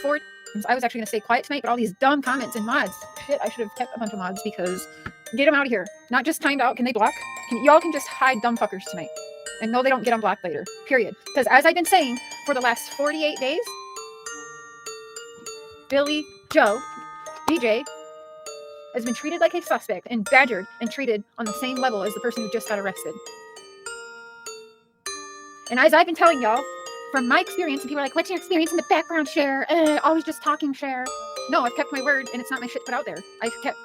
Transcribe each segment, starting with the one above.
4 times. I was actually going to stay quiet tonight, but all these dumb comments and mods. Shit, I should have kept a bunch of mods because get them out of here. Not just timed out. Can they block? Y'all can just hide dumb fuckers tonight. And no, they don't get unblocked later. Period. Because as I've been saying for the last 48 days, Billie Jo, BJ, has been treated like a suspect and badgered and treated on the same level as the person who just got arrested. And as I've been telling y'all, from my experience, and people are like, what's your experience in the background, Cher? Always just talking, Cher. No, I've kept my word, and it's not my shit put out there. I've kept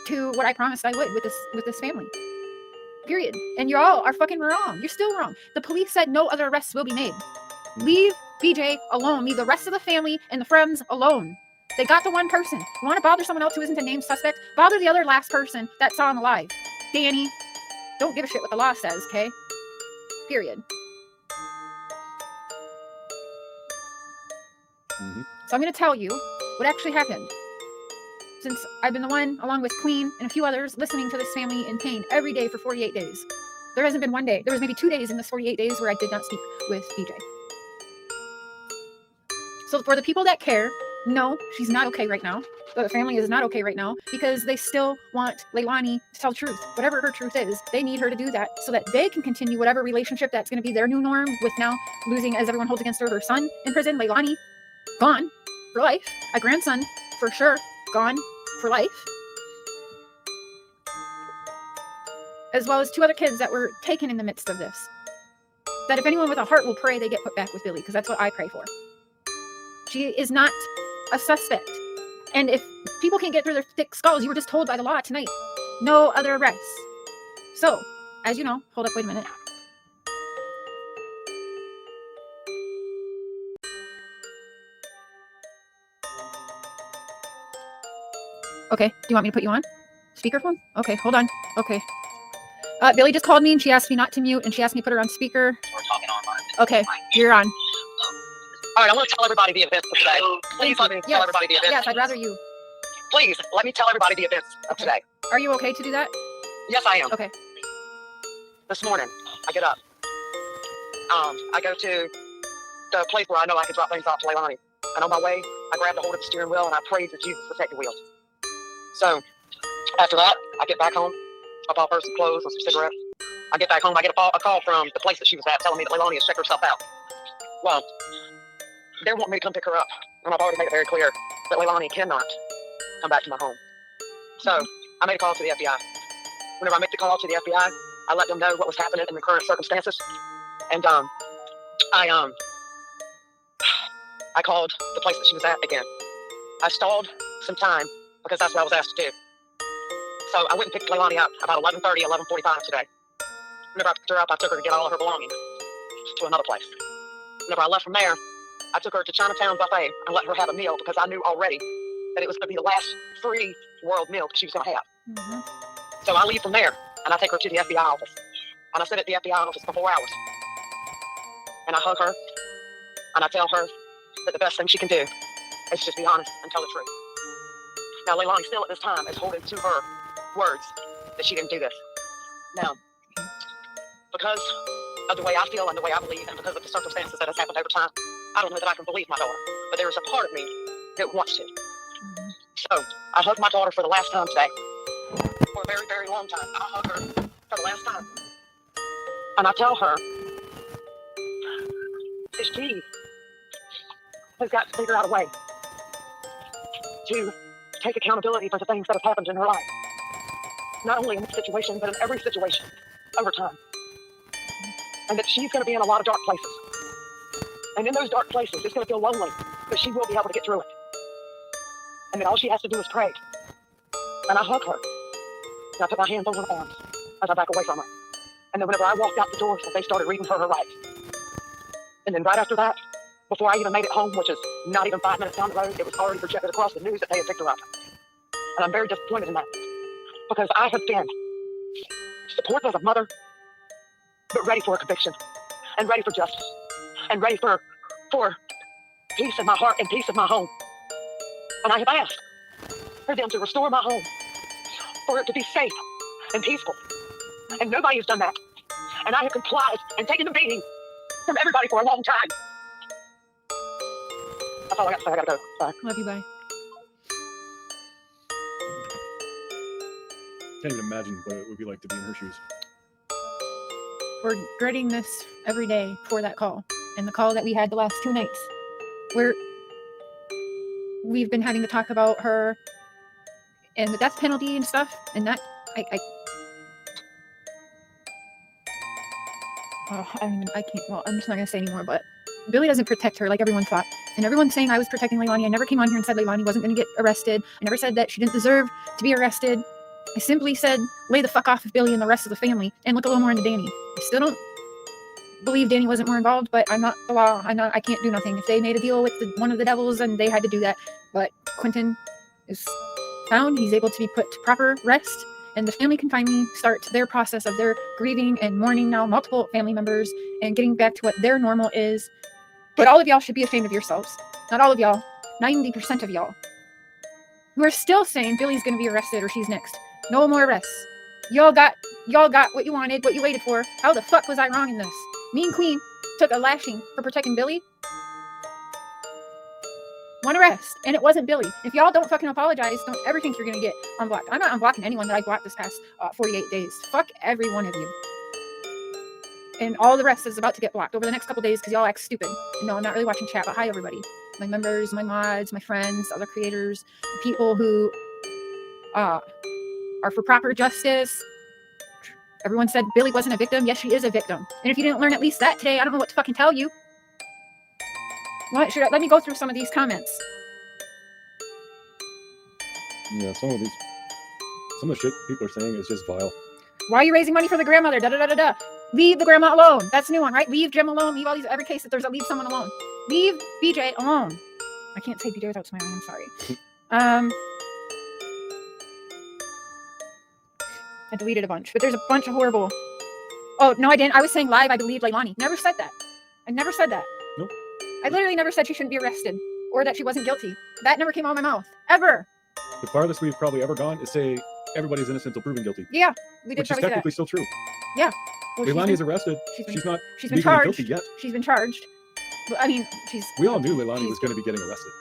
to what I promised I would with this family. Period. And you all are fucking wrong. You're still wrong. The police said no other arrests will be made. Leave BJ alone. Leave the rest of the family and the friends alone. They got the one person. You want to bother someone else who isn't a named suspect? Bother the other last person that saw him alive. Danny. Don't give a shit what the law says, okay? Period. So I'm going to tell you what actually happened. Since I've been the one, along with Queen and a few others, listening to this family in pain every day for 48 days. There hasn't been one day. There was maybe 2 days in this 48 days where I did not speak with BJ. So for the people that care, no, she's not okay right now. The family is not okay right now because they still want Leilani to tell the truth. Whatever her truth is, they need her to do that so that they can continue whatever relationship that's going to be their new norm with now losing, as everyone holds against her son in prison. Leilani, gone for life. A grandson, for sure, gone for life. As well as 2 other kids that were taken in the midst of this. That if anyone with a heart will pray, they get put back with Billie, because that's what I pray for. She is not a suspect. And if people can't get through their thick skulls, you were just told by the law tonight, no other arrests. So, as you know, hold up, wait a minute. Okay, do you want me to put you on? Speakerphone? Okay, hold on. Okay. Billie just called me and she asked me not to mute and she asked me to put her on speaker. We're talking online. Okay, you're on. All right, I want to tell everybody the events of today. Please let me tell everybody the events. Yes, I'd rather you. Please, let me tell everybody the events of today. Are you okay to do that? Yes, I am. Okay. This morning, I get up. I go to the place where I know I can drop things off to Leilani. And on my way, I grabbed a hold of the steering wheel and I prayed that Jesus would take the wheel. So, after that, I get back home. I bought her some clothes and some cigarettes. I get back home, I get a call from the place that she was at telling me that Leilani has checked herself out. Well, they're wanting me to come pick her up. And I've already made it very clear that Leilani cannot come back to my home. So, I made a call to the FBI. Whenever I make the call to the FBI, I let them know what was happening in the current circumstances. And I called the place that she was at again. I stalled some time because that's what I was asked to do. So I went and picked Leilani up about 11:30, 11:45 today. Whenever I picked her up, I took her to get all of her belongings to another place. Whenever I left from there, I took her to Chinatown Buffet and let her have a meal because I knew already that it was going to be the last free world meal she was going to have. Mm-hmm. So I leave from there and I take her to the FBI office. And I sit at the FBI office for 4 hours. And I hug her and I tell her that the best thing she can do is just be honest and tell the truth. Now, Leilani still at this time is holding to her words that she didn't do this. Now, because of the way I feel and the way I believe and because of the circumstances that has happened over time, I don't know that I can believe my daughter, but there is a part of me that wants to. Mm-hmm. So, I hugged my daughter for the last time today. For a very, very long time. I hug her for the last time. And I tell her that she has got to figure out a way to take accountability for the things that have happened in her life. Not only in this situation, but in every situation over time. And that she's going to be in a lot of dark places. And in those dark places, it's going to feel lonely, but she will be able to get through it. And then all she has to do is pray. And I hug her. And I put my hands over her arms as I back away from her. And then whenever I walked out the door, they started reading her rights. And then right after that, before I even made it home, which is not even 5 minutes down the road, it was already projected across the news that they had picked her up. And I'm very disappointed in that. Because I have been supportive as a mother, but ready for a conviction. And ready for justice. And ready for peace in my heart and peace in my home. And I have asked for them to restore my home. For it to be safe and peaceful. And nobody has done that. And I have complied and taken the beating from everybody for a long time. That's all I got to say. I gotta go. Bye. Love you, bye. Can't even imagine what it would be like to be in her shoes. We're dreading this every day for that call. And the call that we had the last 2 nights, where we've been having to talk about her and the death penalty and stuff. And that, I can't, well, I'm just not going to say anymore, but Billie doesn't protect her like everyone thought. And everyone's saying I was protecting Leilani. I never came on here and said Leilani wasn't going to get arrested. I never said that she didn't deserve to be arrested. I simply said, lay the fuck off of Billie and the rest of the family and look a little more into Danny. I still don't believe Danny wasn't more involved, but I'm not the law. I can't do nothing. If they made a deal with one of the devils, and they had to do that. But Quentin is found. He's able to be put to proper rest, and the family can finally start their process of their grieving and mourning now, multiple family members, and getting back to what their normal is. But all of y'all should be ashamed of yourselves. Not all of y'all, 90% of y'all, who are still saying Billie's going to be arrested or she's next. No more arrests. Y'all got what you wanted, what you waited for. How the fuck was I wrong in this? Me and Queen took a lashing for protecting Billie. One arrest, and it wasn't Billie. If y'all don't fucking apologize, don't ever think you're gonna get unblocked. I'm not unblocking anyone that I blocked this past 48 days. Fuck every one of you. And all the rest is about to get blocked over the next couple days because y'all act stupid. No, I'm not really watching chat, but hi everybody. My members, my mods, my friends, other creators, people who are for proper justice. Everyone said Billie wasn't a victim. Yes, she is a victim. And if you didn't learn at least that today, I don't know what to fucking tell you. What should I, let me go through some of these comments. Yeah, some of the shit people are saying is just vile. Why are you raising money for the grandmother? Da da da da da. Leave the grandma alone. That's a new one, right? Leave Jim alone. Leave all these, every case that there's a leave someone alone. Leave BJ alone. I can't say BJ without smiling. I'm sorry. I deleted a bunch, but there's a bunch of horrible. Oh, no, I didn't. I was saying live, I believed Leilani. Never said that. I never said that. Nope. I literally never said she shouldn't be arrested or that she wasn't guilty. That never came out of my mouth. Ever. The farthest we've probably ever gone is say everybody's innocent until proven guilty. Yeah, we did. Which is technically still true. Yeah. Well, Leilani is arrested. She's not legally charged. guilty yet. She's been charged. I mean, We all knew Leilani was going to be getting arrested.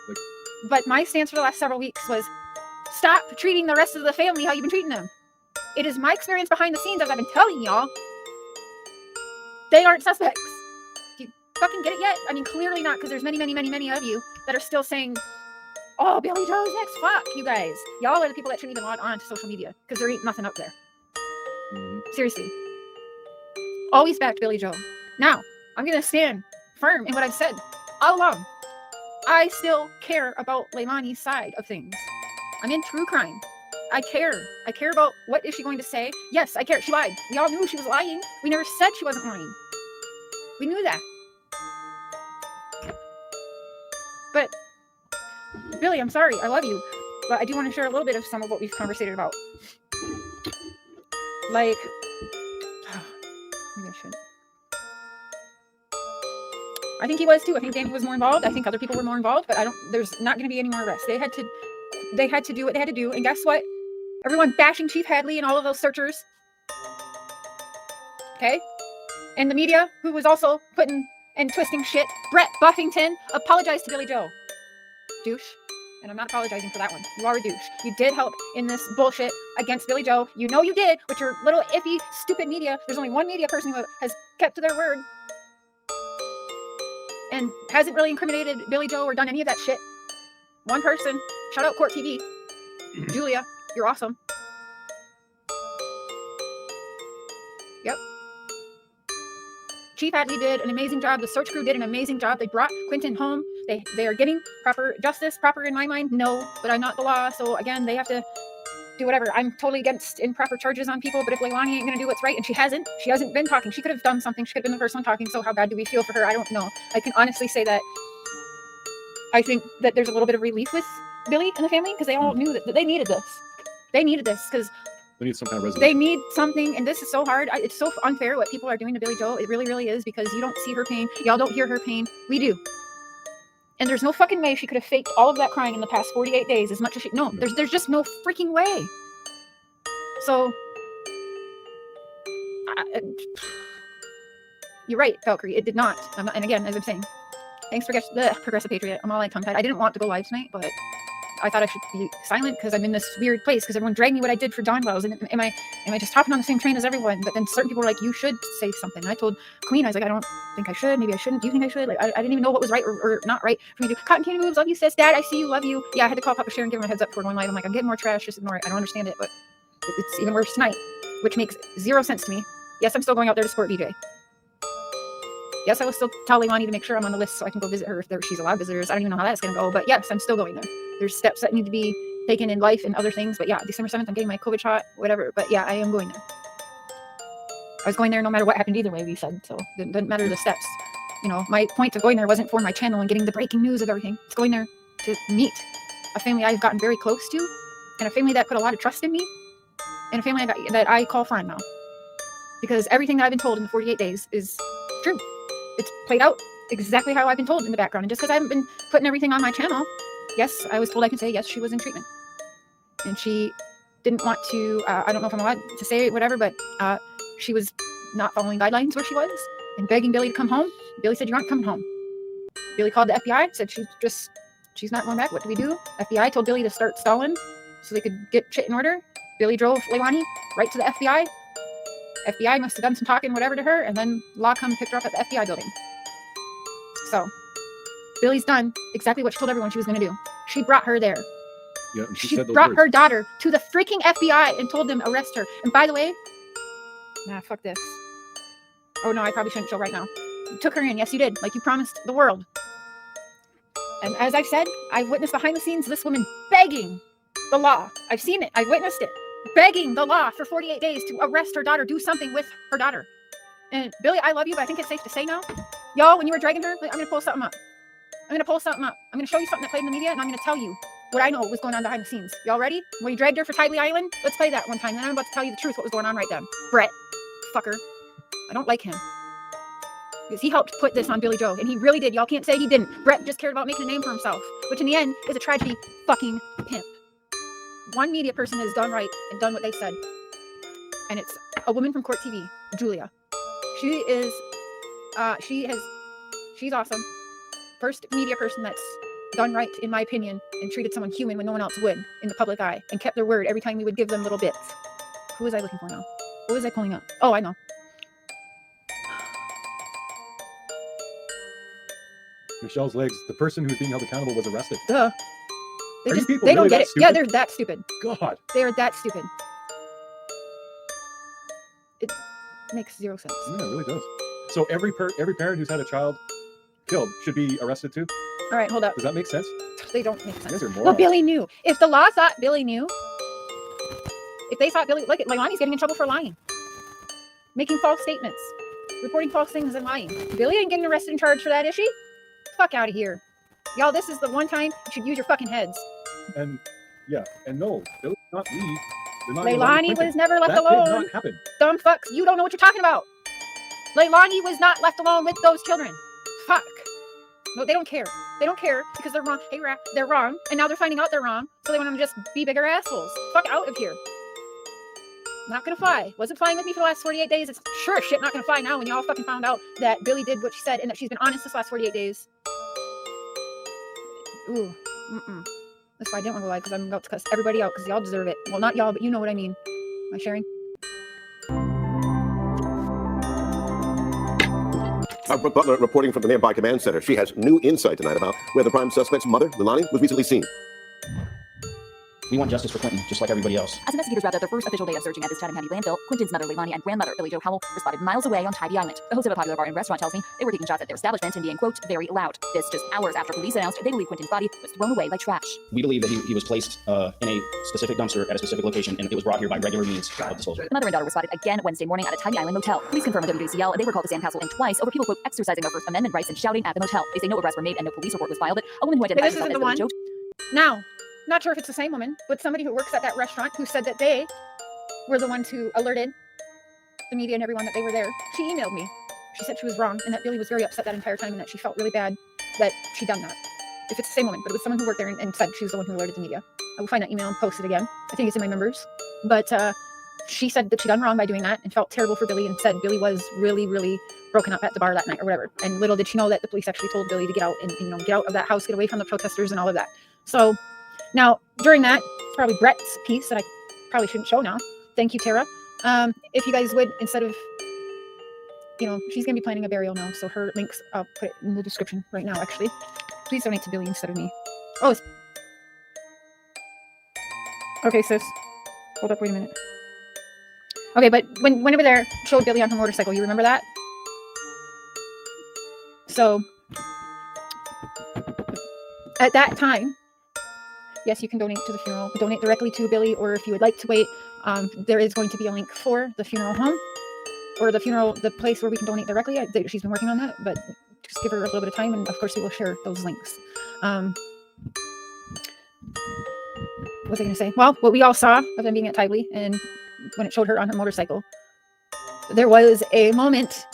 But my stance for the last several weeks was stop treating the rest of the family how you've been treating them. It is my experience behind the scenes, as I've been telling y'all. They aren't suspects. Do you fucking get it yet? I mean, clearly not, because there's many, many, many, many of you that are still saying, oh, Billie Jo's next. Fuck you guys. Y'all are the people that shouldn't even log on to social media, because there ain't nothing up there. Seriously. Always backed Billie Jo. Now, I'm going to stand firm in what I've said all along. I still care about Leilani's side of things. I'm in true crime. I care. I care about what is she going to say. Yes, I care. She lied. We all knew she was lying. We never said she wasn't lying. We knew that. But, Billie, I'm sorry. I love you. But I do want to share a little bit of some of what we've conversated about. Like, maybe I shouldn't. I think he was too. I think Danny was more involved. I think other people were more involved, but there's not going to be any more arrests. They had to do what they had to do. And guess what? Everyone bashing Chief Hadley and all of those searchers. Okay? And the media, who was also putting and twisting shit. Brett Buffington apologized to Billie Jo. Douche. And I'm not apologizing for that one. You are a douche. You did help in this bullshit against Billie Jo. You know you did, with your little iffy, stupid media. There's only one media person who has kept to their word and hasn't really incriminated Billie Jo or done any of that shit. One person. Shout out Court TV. Julia, you're awesome. Yep. Chief Hadley did an amazing job. The search crew did an amazing job. They brought Quentin home. They are getting proper justice. Proper in my mind? No, but I'm not the law. So again, they have to do whatever. I'm totally against improper charges on people, but if Leilani ain't going to do what's right, and she hasn't been talking. She could have done something. She could have been the first one talking. So how bad do we feel for her? I don't know. I can honestly say that I think that there's a little bit of relief with Billie and the family, because they all knew that they needed this. They needed this because they need some kind of resolution. They need something, and this is so hard. It's so unfair what people are doing to Billie Jo. It really, really is, because you don't see her pain. Y'all don't hear her pain. We do. And there's no fucking way she could have faked all of that crying in the past 48 days as much as she... No, there's just no freaking way. So... you're right, Valkyrie. It did not. And again, as I'm saying, Thanks for the Progressive Patriot. I'm all like tongue-tied. I didn't want to go live tonight, but I thought I should be silent because I'm in this weird place because everyone dragged me what I did for Dawn Wells. And am I just hopping on the same train as everyone? But then certain people were like, you should say something. And I told Queen, I was like, I don't think I should. Maybe I shouldn't. Do you think I should? Like, I didn't even know what was right or not right for me to do. Cotton candy moves. Love you, sis. Dad, I see you. Love you. Yeah, I had to call Papa Cher and give him a heads up before going live. I'm like, I'm getting more trash. Just ignore it. I don't understand it, but it's even worse tonight, which makes zero sense to me. Yes, I'm still going out there to support BJ. Yes, I will still tell Leilani to make sure I'm on the list so I can go visit her if she's allowed visitors. I don't even know how that's going to go, but yes, I'm still going there. There's steps that need to be taken in life and other things, but yeah, December 7th, I'm getting my COVID shot, whatever, but yeah, I am going there. I was going there no matter what happened either way, we said, so it doesn't matter the steps. You know, my point of going there wasn't for my channel and getting the breaking news of everything. It's going there to meet a family I've gotten very close to, and a family that put a lot of trust in me, and a family that I call friend now. Because everything that I've been told in the 48 days is true. It's played out exactly how I've been told in the background. And just because I haven't been putting everything on my channel, yes, I was told I can say, yes, she was in treatment. And she didn't want to, I don't know if I'm allowed to say whatever, but she was not following guidelines where she was and begging Billy to come home. Billy said, you aren't coming home. Billy called the FBI, said she's not going back. What do we do? FBI told Billy to start stalling so they could get shit in order. Billy drove Leilani right to the FBI. FBI must have done some talking, whatever, to her, and then law come picked her up at the FBI building. So, Billy's done exactly what she told everyone she was going to do. She brought her there. Yeah, and She brought her daughter to the freaking FBI and told them arrest her. And by the way, fuck this. Oh no, I probably shouldn't show right now. You took her in, yes you did, like you promised the world. And as I've said, I've witnessed behind the scenes this woman begging the law. I've seen it, I've witnessed it. Begging the law for 48 days to arrest her daughter, do something with her daughter. And Billy, I love you, but I think it's safe to say now. Y'all, when you were dragging her, I'm going to pull something up. I'm going to show you something that played in the media, and I'm going to tell you what I know was going on behind the scenes. Y'all ready? When you dragged her for Tidley Island? Let's play that one time. Then I'm about to tell you the truth, what was going on right then. Brett. Fucker. I don't like him. Because he helped put this on Billie Jo, and he really did. Y'all can't say he didn't. Brett just cared about making a name for himself, which in the end is a tragedy fucking pimp. One media person has done right and done what they said. And it's a woman from Court TV, Julia. She's awesome. First media person that's done right, in my opinion, and treated someone human when no one else would in the public eye, and kept their word every time we would give them little bits. Who was I looking for now? What was I pulling up? Oh, I know. Michelle's legs. The person who's being held accountable was arrested. Duh. They Are don't really get it. stupid? Yeah, they're that stupid. God. They are that stupid. It makes zero sense. Yeah, it really does. So every parent who's had a child killed should be arrested too? All right, hold up. Does that make sense? They don't make You sense. guys are morons. Well, Billy knew. If the law thought Billy knew, if they thought Billy, look, Leilani's getting in trouble for lying, making false statements, reporting false things and lying. Billy ain't getting arrested and charged for that, is she? Fuck out of here. Y'all, this is the one time you should use your fucking heads. And yeah, and no, Billy did not leave. Leilani was never left that alone. Did not happen. Dumb fucks. You don't know what you're talking about. Leilani was not left alone with those children. Fuck. No, they don't care. They don't care because they're wrong. Hey, they're wrong. And now they're finding out they're wrong. So they want to just be bigger assholes. Fuck out of here. Not gonna fly. Wasn't flying with me for the last 48 days. It's sure as shit not gonna fly now when y'all fucking found out that Billy did what she said and that she's been honest this last 48 days. Ooh. That's why I didn't want to go live, because I'm about to cuss everybody out because y'all deserve it. Well, not y'all, but you know what I mean. Am I sharing? Brooke Butler reporting from the nearby command center. She has new insight tonight about where the prime suspect's mother, Leilani, was recently seen. We want justice for Quentin, just like everybody else. As investigators wrapped up their first official day of searching at this Chatham County landfill, Quentin's mother, Leilani, and grandmother, Billie Jo were spotted miles away on Tidley Island. The host of a popular bar and restaurant tells me they were taking shots at their establishment and being, quote, very loud. This just hours after police announced they believe Quentin's body was thrown away like trash. We believe that he was placed in a specific dumpster at a specific location, and it was brought here by regular means of disposal. The mother and daughter were spotted again Wednesday morning at a Tidley Island motel. Police confirmed with WJCL they were called to Sandcastle Inn twice over people, quote, exercising their First Amendment rights and shouting at the motel. They say no arrests were made and no police report was filed. A woman who identified herself as Billie Jo. Now, not sure if it's the same woman, but somebody who works at that restaurant who said that they were the ones who alerted the media and everyone that they were there. She emailed me. She said she was wrong and that Billy was very upset that entire time and that she felt really bad that she'd done that. If it's the same woman, but it was someone who worked there and said she was the one who alerted the media. I will find that email and post it again. I think it's in my members. But she said that she done wrong by doing that and felt terrible for Billie and said Billie was really, really broken up at the bar that night or whatever. And little did she know that the police actually told Billie to get out and get out of that house, get away from the protesters and all of that. So now during that, it's probably Brett's piece that I probably shouldn't show now. Thank you, Tara. If you guys would, instead of, she's going to be planning a burial now. So her links, I'll put it in the description right now, actually. Please donate to Billie instead of me. Oh, okay, sis. Hold up, wait a minute. Okay, but whenever they showed Billie on her motorcycle, you remember that? So, at that time, yes, you can donate to the funeral. Donate directly to Billie, or if you would like to wait, there is going to be a link for the funeral home, or the place where we can donate directly. She's been working on that, but just give her a little bit of time, and of course we will share those links. What was I going to say? Well, what we all saw of them being at Tively, and when it showed her on her motorcycle, there was a moment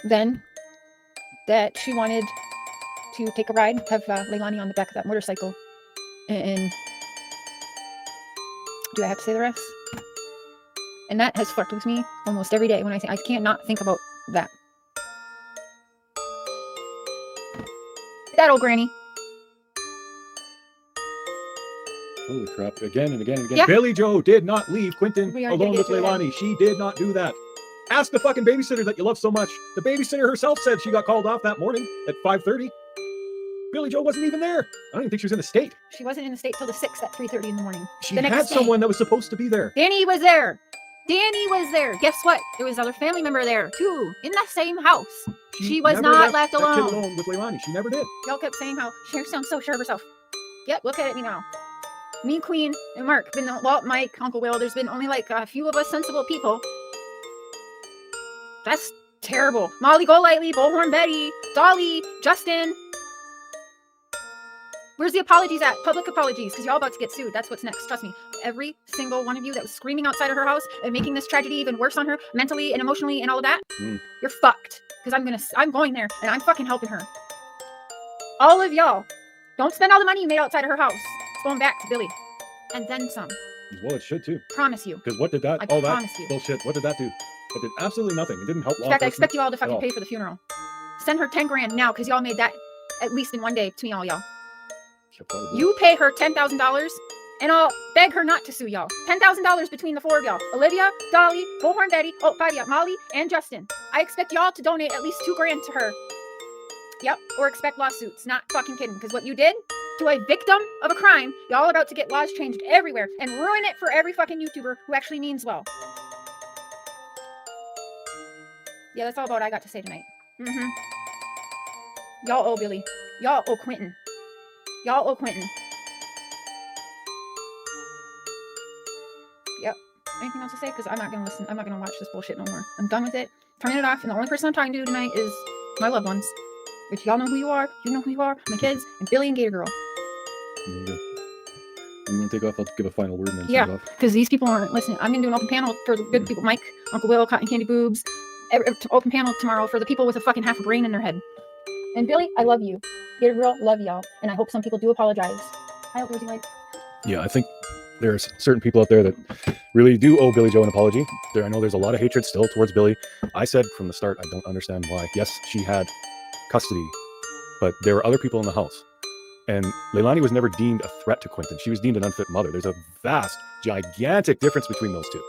then that she wanted to take a ride, have Leilani on the back of that motorcycle, and do I have to say the rest? And that has fucked with me almost every day when I can't not think about that. That old granny. Holy crap. Again and again and again. Yeah. Billie Jo did not leave Quentin We already alone did with get to Leilani. She did not do that. Ask the fucking babysitter that you love so much. The babysitter herself said she got called off that morning at 5:30. Billie Jo wasn't even there. I don't even think she was in the state. She wasn't in the state till the 6th at 3:30 in the morning. She The next had day. someone that was supposed to be there. Danny was there. Danny was there. Guess what? There was another family member there too, in the same house. She was never not left that kid alone. alone with Leilani. She never did. Y'all kept saying how Cher sounds so sure of herself. Yep, look at me now. Me, Queen, and Mark. Mike, Uncle Will. There's been only like a few of us sensible people. That's terrible. Molly Golightly, Bullhorn Betty, Dolly, Justin. Where's the apologies at? Public apologies, because y'all about to get sued. That's what's next. Trust me. Every single one of you that was screaming outside of her house and making this tragedy even worse on her mentally and emotionally and all of that, you're fucked. Because I'm going there and I'm fucking helping her. All of y'all, don't spend all the money you made outside of her house. It's going back to Billie. And then some. Well, it should too. Promise you. Because what did that? I All that promise you. bullshit. What did that do? It did absolutely nothing. It didn't help law In fact, I enforcement expect you all to at fucking all. pay for the funeral. Send her 10 grand now, because y'all made that at least in one day between all y'all. Yeah, probably. You pay her $10,000 and I'll beg her not to sue y'all. $10,000 between the four of y'all. Olivia, Dolly, Bullhorn Betty, Molly, and Justin. I expect y'all to donate at least 2 grand to her. Yep, or expect lawsuits. Not fucking kidding. Because what you did to a victim of a crime, y'all are about to get laws changed everywhere and ruin it for every fucking YouTuber who actually means well. Yeah, that's all about what I got to say tonight. Y'all owe Billie. Y'all owe Quentin. Y'all owe Quentin. Yep. Anything else to say? Because I'm not going to listen. I'm not going to watch this bullshit no more. I'm done with it. Turning it off. And the only person I'm talking to tonight is my loved ones. Which y'all know who you are. You know who you are. My kids. And Billie and Gator Girl. There you go. You want to take off? I'll give a final word and then Yeah. take off. Because these people aren't listening. I'm going to do an open panel for the good people. Mike, Uncle Will, Cotton Candy Boobs. Open panel tomorrow for the people with a fucking half a brain in their head. And Billie, I love you. Gator Girl, love y'all. And I hope some people do apologize. I hope there's like. Yeah, I think there's certain people out there that really do owe Billie Jo an apology. I know there's a lot of hatred still towards Billie. I said from the start, I don't understand why. Yes, she had custody, but there were other people in the house. And Leilani was never deemed a threat to Quentin. She was deemed an unfit mother. There's a vast, gigantic difference between those two.